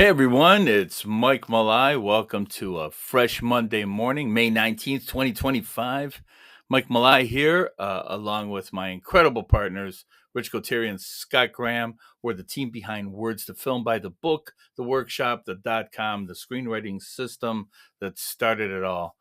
Hey everyone, it's Mike Malai. Welcome to a fresh Monday morning, May 19th, 2025. Mike Malai here, along with my incredible partners, Rich Cotieri and Scott Graham. We're the team behind Words to Film by the book, the workshop, the .com, the screenwriting system that started it all.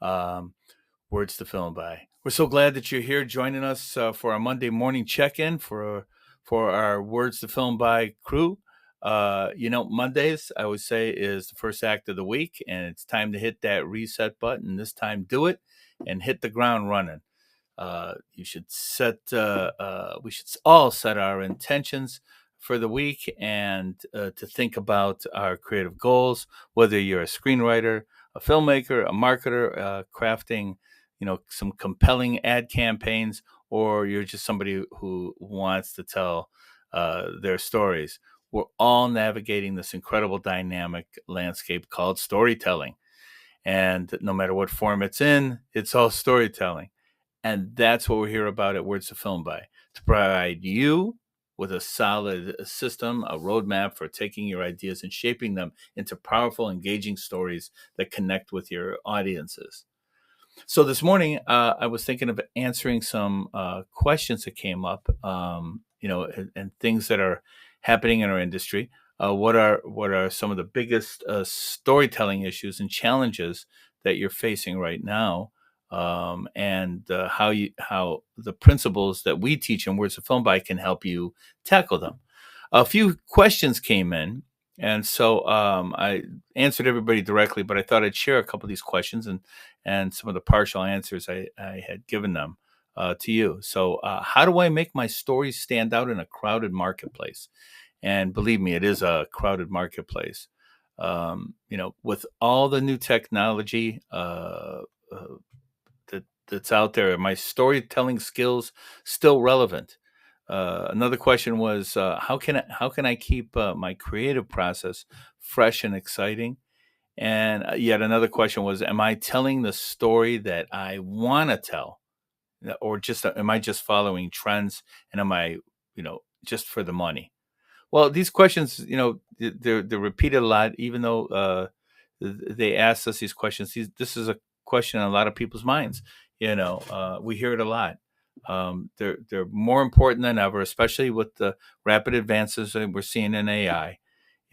Um, Words to Film by. We're so glad that you're here joining us for our Monday morning check-in for our Words to Film by crew. Mondays, I would say, is the first act of the week, and it's time to hit that reset button. This time, do it and hit the ground running. You should we should all set our intentions for the week and to think about our creative goals, whether you're a screenwriter, a filmmaker, a marketer, crafting, some compelling ad campaigns, or you're just somebody who wants to tell their stories. We're all navigating this incredible dynamic landscape called storytelling. And no matter what form it's in, it's all storytelling. And that's what we're here about at Words to Film by, to provide you with a solid system, a roadmap for taking your ideas and shaping them into powerful, engaging stories that connect with your audiences. So this morning, I was thinking of answering some questions that came up, and things that are happening in our industry. What are some of the biggest storytelling issues and challenges that you're facing right now, and how the principles that we teach in Words of Film by can help you tackle them. A few questions came in, and so I answered everybody directly, but I thought I'd share a couple of these questions and some of the partial answers I had given them to you. So, how do I make my stories stand out in a crowded marketplace? And believe me, it is a crowded marketplace. With all the new technology that's out there, are my storytelling skills still relevant? Another question was, how can I keep my creative process fresh and exciting? And yet another question was, am I telling the story that I want to tell, or just am I just following trends, and am I, just for the money? Well, these questions, they're repeated a lot, even though they asked us these questions. This is a question in a lot of people's minds. We hear it a lot. They're more important than ever, especially with the rapid advances that we're seeing in AI.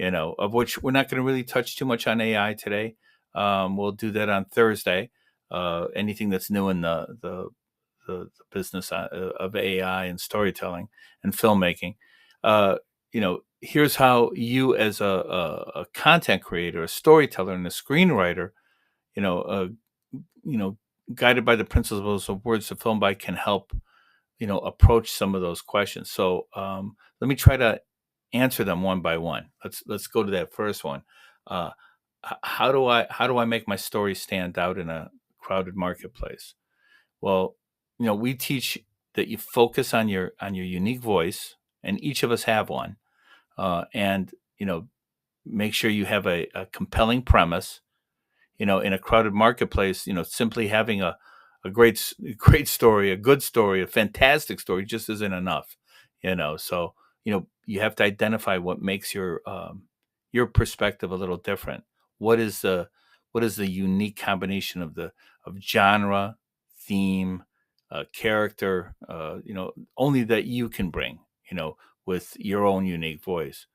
Of which we're not going to really touch too much on AI today. We'll do that on Thursday. Anything that's new in the business of AI and storytelling and filmmaking. Here's how you, as a content creator, a storyteller, and a screenwriter, you know, uh, you know, guided by the principles of Words to Film by, can help approach some of those questions. So let me try to answer them one by one. Let's go to that first one. Uh, how do I make my story stand out in a crowded marketplace? Well, we teach that you focus on your unique voice, and each of us have one, and make sure you have a compelling premise. In a crowded marketplace, simply having a great story, a good story, a fantastic story just isn't enough. So you have to identify what makes your perspective a little different. What is the unique combination of genre, theme, character, only that you can bring, with your own unique voice.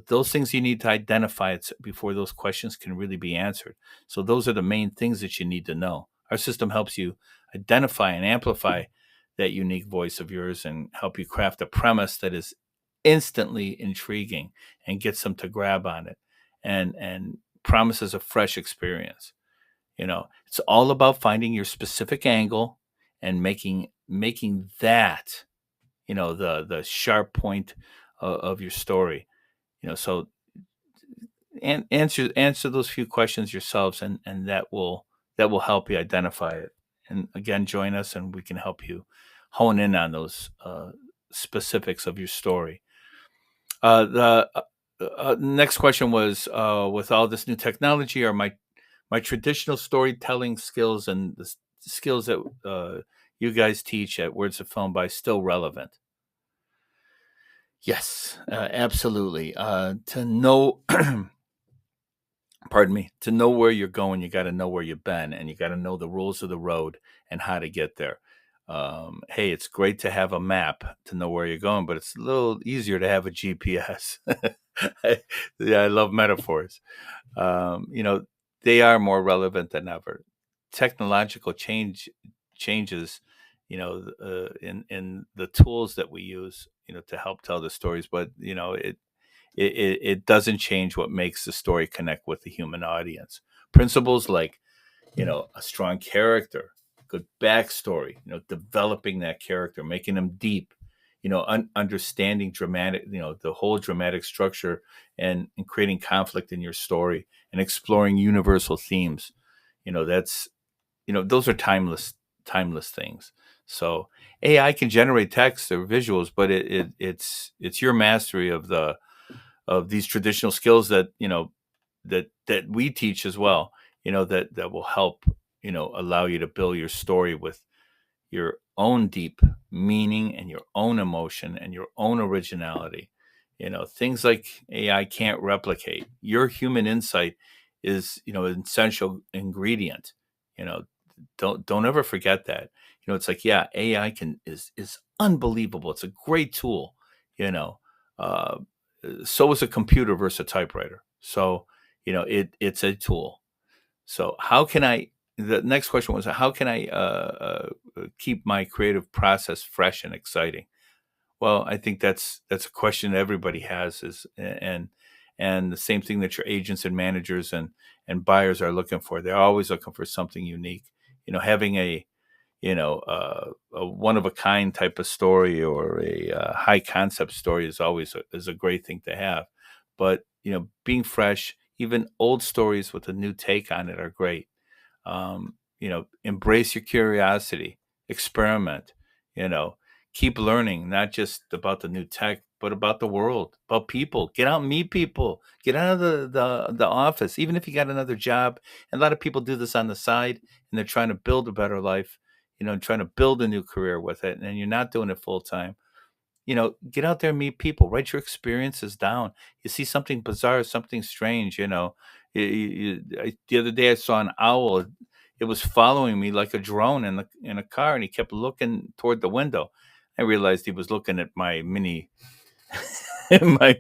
Those things you need to identify before those questions can really be answered. So those are the main things that you need to know. Our system helps you identify and amplify that unique voice of yours, and help you craft a premise that is instantly intriguing and gets them to grab on it, and promises a fresh experience. It's all about finding your specific angle and making that, the sharp point of your story. So answer those few questions yourselves, and that will help you identify it. And again, join us, and we can help you hone in on those specifics of your story. The next question was, with all this new technology, are my traditional storytelling skills and the skills that you guys teach at Words of Film by still relevant? Yes, absolutely. To know, pardon me, to know where you're going, you got to know where you've been, and you got to know the rules of the road and how to get there. Hey, it's great to have a map to know where you're going, but it's a little easier to have a GPS. Yeah, I love metaphors. You know, they are more relevant than ever. Technological changes, in the tools that we use, to help tell the stories, but it doesn't change what makes the story connect with the human audience. Principles like, a strong character, good backstory, developing that character, making them deep, understanding dramatic, the whole dramatic structure, and creating conflict in your story, and exploring universal themes. That's, those are timeless things. So AI can generate text or visuals, but it's your mastery of these traditional skills that that we teach as well, that will help, allow you to build your story with your own deep meaning and your own emotion and your own originality. Things like AI can't replicate. Your human insight is, an essential ingredient. you know don't ever forget that. It's like, yeah, AI is unbelievable. It's a great tool. you know uh so is a computer versus a typewriter. So, it's a tool. So how can I? The next question was, how can I keep my creative process fresh and exciting? Well, I think that's a question everybody has, and the same thing that your agents and managers and buyers are looking for. They're always looking for something unique. Having a one of a kind type of story, or a high concept story, is always is a great thing to have. But being fresh, even old stories with a new take on it, are great. Embrace your curiosity, experiment, you know, keep learning, not just about the new tech, but about the world, about people. Get out and meet people. Get out of the office, even if you got another job. And a lot of people do this on the side, and they're trying to build a better life, and trying to build a new career with it. And you're not doing it full time. Get out there and meet people. Write your experiences down. You see something bizarre, something strange. The other day I saw an owl. It was following me like a drone in a car, and he kept looking toward the window. I realized he was looking at my mini my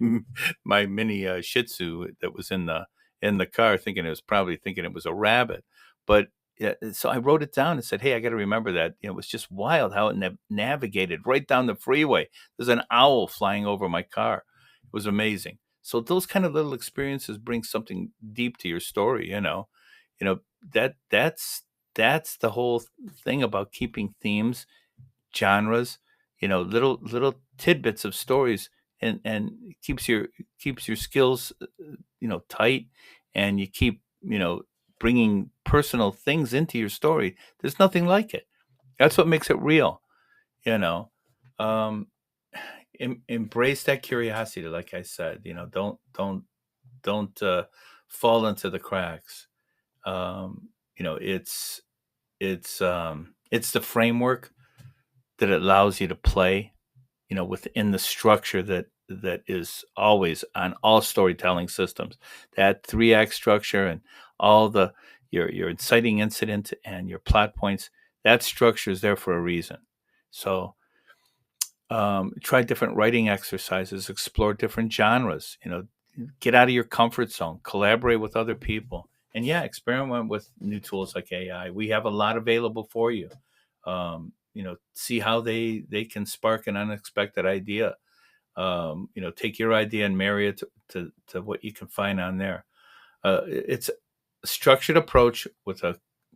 my mini Shih Tzu that was in the car, thinking it was a rabbit. But yeah, so I wrote it down and said, "Hey, I got to remember that." It was just wild how it navigated right down the freeway. There's an owl flying over my car. It was amazing. So those kind of little experiences bring something deep to your story. You know that's the whole thing about keeping themes, genres, little tidbits of stories, and keeps your skills, tight, and you keep, bringing personal things into your story. There's nothing like it. That's what makes it real. You know, um, embrace that curiosity. Like I said, don't fall into the cracks. It's the framework that allows you to play, within the structure that is always on all storytelling systems. That three act structure, and all the your inciting incident and your plot points. That structure is there for a reason. So, try different writing exercises, explore different genres. Get out of your comfort zone, collaborate with other people, and yeah, experiment with new tools like AI. We have a lot available for you. See how they can spark an unexpected idea. Take your idea and marry it to what you can find on there. It's a structured approach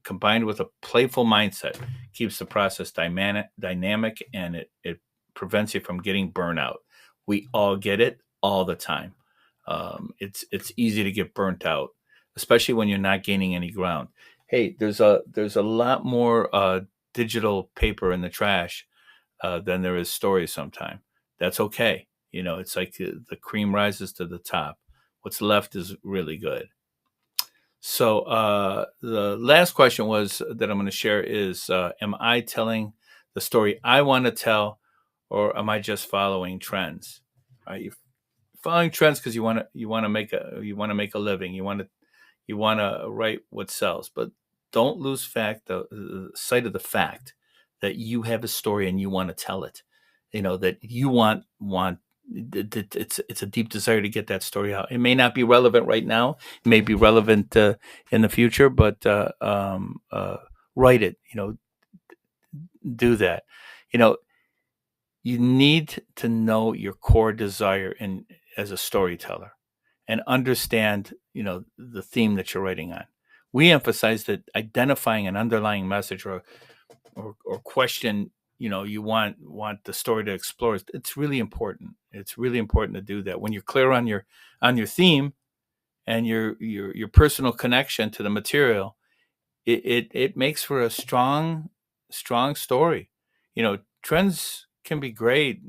combined with a playful mindset keeps the process dynamic, and it prevents you from getting burnout. We all get it all the time. It's easy to get burnt out, especially when you're not gaining any ground. Hey, there's a lot more digital paper in the trash than there is stories sometime. That's okay. It's like the cream rises to the top. What's left is really good. So the last question was that I'm going to share is, am I telling the story I want to tell, or am I just following trends? right? You're following trends because you want to make a living. You want to write what sells, but don't lose sight of the fact that you have a story and you want to tell it. That you want it's a deep desire to get that story out. It may not be relevant right now. It may be relevant in the future, but write it. Do that. You know, you need to know your core desire in as a storyteller and understand, the theme that you're writing on. We emphasize that identifying an underlying message or question, you want the story to explore. It's really important. It's really important to do that. When you're clear on your theme and your personal connection to the material, it makes for a strong story. Trends can be great,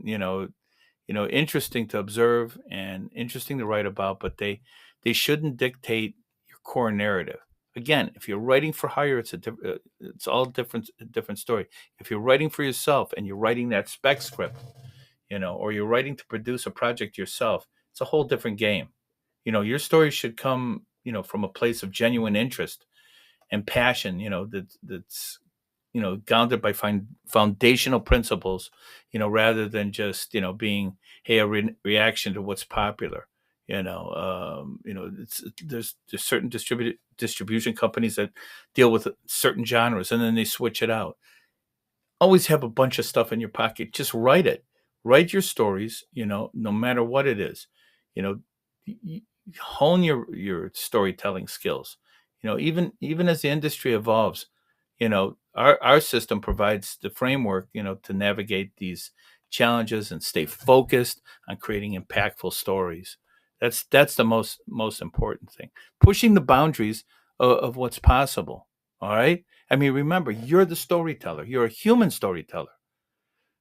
interesting to observe and interesting to write about, but they shouldn't dictate your core narrative. Again, if you're writing for hire, it's all different story. If you're writing for yourself and you're writing that spec script, or you're writing to produce a project yourself, it's a whole different game. Your story should come, from a place of genuine interest and passion, that's grounded by foundational principles, rather than just being, hey, a reaction to what's popular. There's certain distribution companies that deal with certain genres and then they switch it out. Always have a bunch of stuff in your pocket. Just write it. Write your stories. No matter what it is. You know, hone your storytelling skills. Even as the industry evolves, our system provides the framework, to navigate these challenges and stay focused on creating impactful stories. That's the most important thing. Pushing the boundaries of what's possible. All right. I mean, remember, you're the storyteller. You're a human storyteller.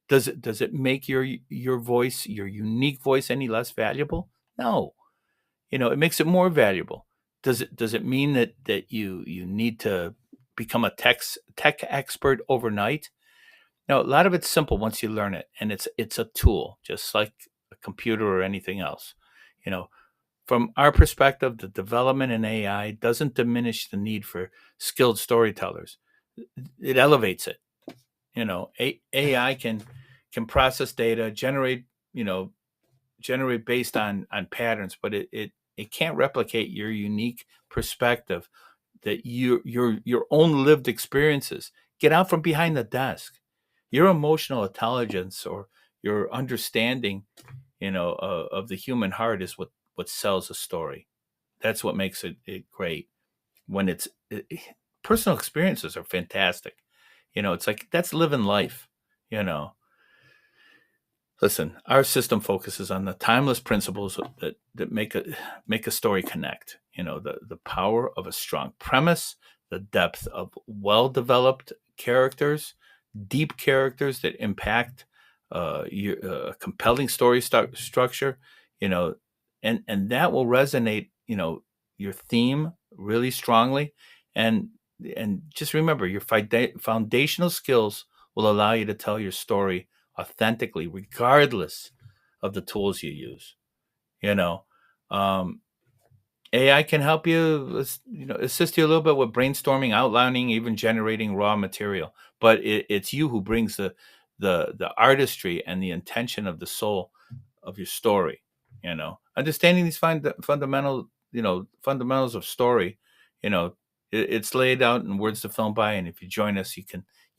Does it make your voice, your unique voice, any less valuable? No. It makes it more valuable. Does it mean that you need to become a tech expert overnight? No, a lot of it's simple once you learn it, and it's a tool, just like a computer or anything else. You know, from our perspective, the development in AI doesn't diminish the need for skilled storytellers. It elevates it. AI can process data, you know, generate based on patterns, but it can't replicate your unique perspective, that your own lived experiences. Get out from behind the desk. Your emotional intelligence or your understanding, of the human heart is what sells a story. That's what makes it great. When personal experiences are fantastic. It's like that's living life. You know, Listen, our system focuses on the timeless principles that make a story connect. The power of a strong premise, the depth of well-developed characters, deep characters that impact your compelling story structure. You know, and that will resonate. Your theme really strongly, and and just remember your foundational skills will allow you to tell your story authentically, regardless of the tools you use. You know, um, AI can help you, assist you a little bit with brainstorming, outlining, even generating raw material. But it's you who brings the artistry and the intention of the soul of your story. Understanding these fundamentals of story. It's laid out in words to film by, and if you join us, you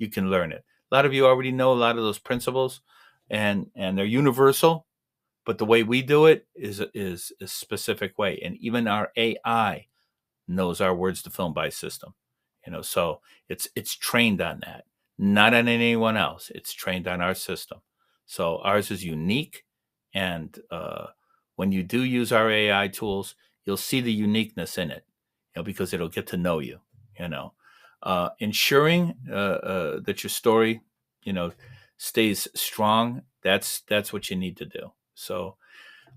can learn it. A lot of you already know a lot of those principles, and they're universal. But the way we do it is a specific way, and even our AI knows our words to film by system. So it's trained on that, not on anyone else. It's trained on our system. So ours is unique, and when you do use our AI tools, you'll see the uniqueness in it, because it'll get to know you. You know, Ensuring that your story, you know, stays strong. That's what you need to do. So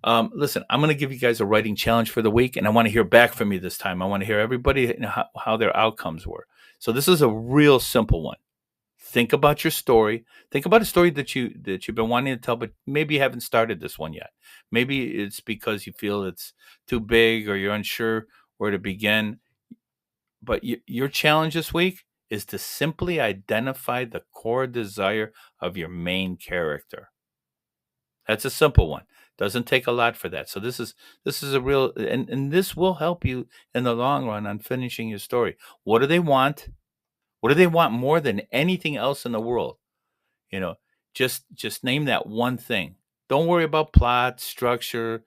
listen, I'm going to give you guys a writing challenge for the week, and I want to hear back from you this time. I want to hear everybody, how their outcomes were. So this is a real simple one. Think about your story. Think about a story that you've been wanting to tell, but maybe you haven't started this one yet. Maybe it's because you feel it's too big or you're unsure where to begin. But your challenge this week is to simply identify the core desire of your main character. That's a simple one. Doesn't take a lot for that. So this is a real, and this will help you in the long run on finishing your story. What do they want? What do they want more than anything else in the world? You know, just name that one thing. Don't worry about plot, structure,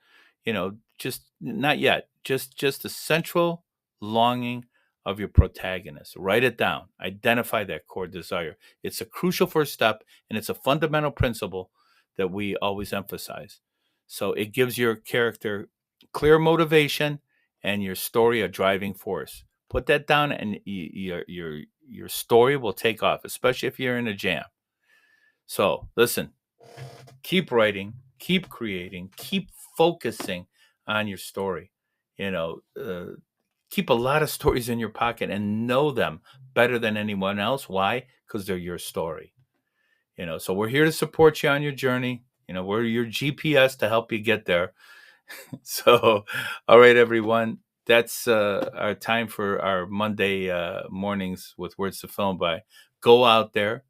just not yet. Just the central longing of your protagonist. Write it down. Identify that core desire. It's a crucial first step, and it's a fundamental principle that we always emphasize. So it gives your character clear motivation and your story a driving force. Put that down, and your story will take off, especially if you're in a jam. So listen, keep writing, keep creating, keep focusing on your story. You know, keep a lot of stories in your pocket and know them better than anyone else. Why? Because they're your story. So we're here to support you on your journey. We're your GPS to help you get there. So, all right, everyone. That's our time for our Monday mornings with Words to Film by. Go out there,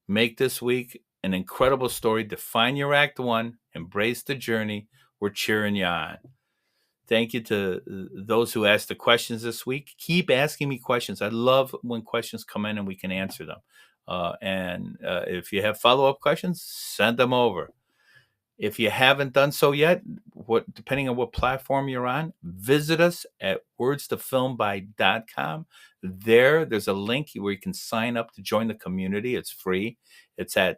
make this week an incredible story. Define your act one, embrace the journey. We're cheering you on. Thank you to those who asked the questions this week. Keep asking me questions. I love when questions come in and we can answer them. And if you have follow-up questions, send them over. If you haven't done so yet, depending on what platform you're on, visit us at wordstofilmby.com. There's a link where you can sign up to join the community. It's free. It's at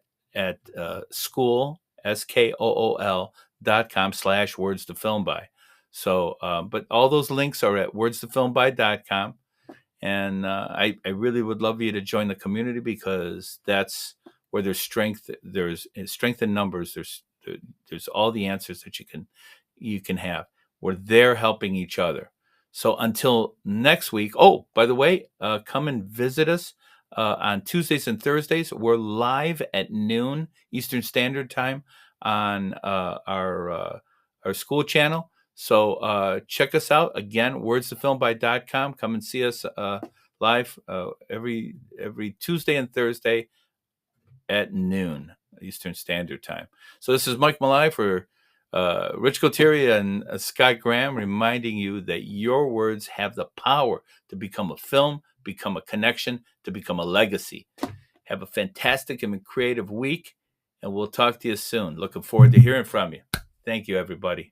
school, SKOOL.com/wordstofilmby. So, but all those links are at wordstofilmby.com. And I really would love you to join the community because that's where there's strength. There's strength in numbers. There's all the answers that you can have. We're there helping each other. So until next week. Oh, by the way, come and visit us on Tuesdays and Thursdays. We're live at noon Eastern Standard Time on our school channel. So check us out again. Wordstofilmby.com. Come and see us live every Tuesday and Thursday at noon Eastern Standard Time. So this is Mike Mili for Rich Coteria and Scott Graham, reminding you that your words have the power to become a film, become a connection, to become a legacy. Have a fantastic and creative week, and we'll talk to you soon. Looking forward to hearing from you. Thank you, everybody.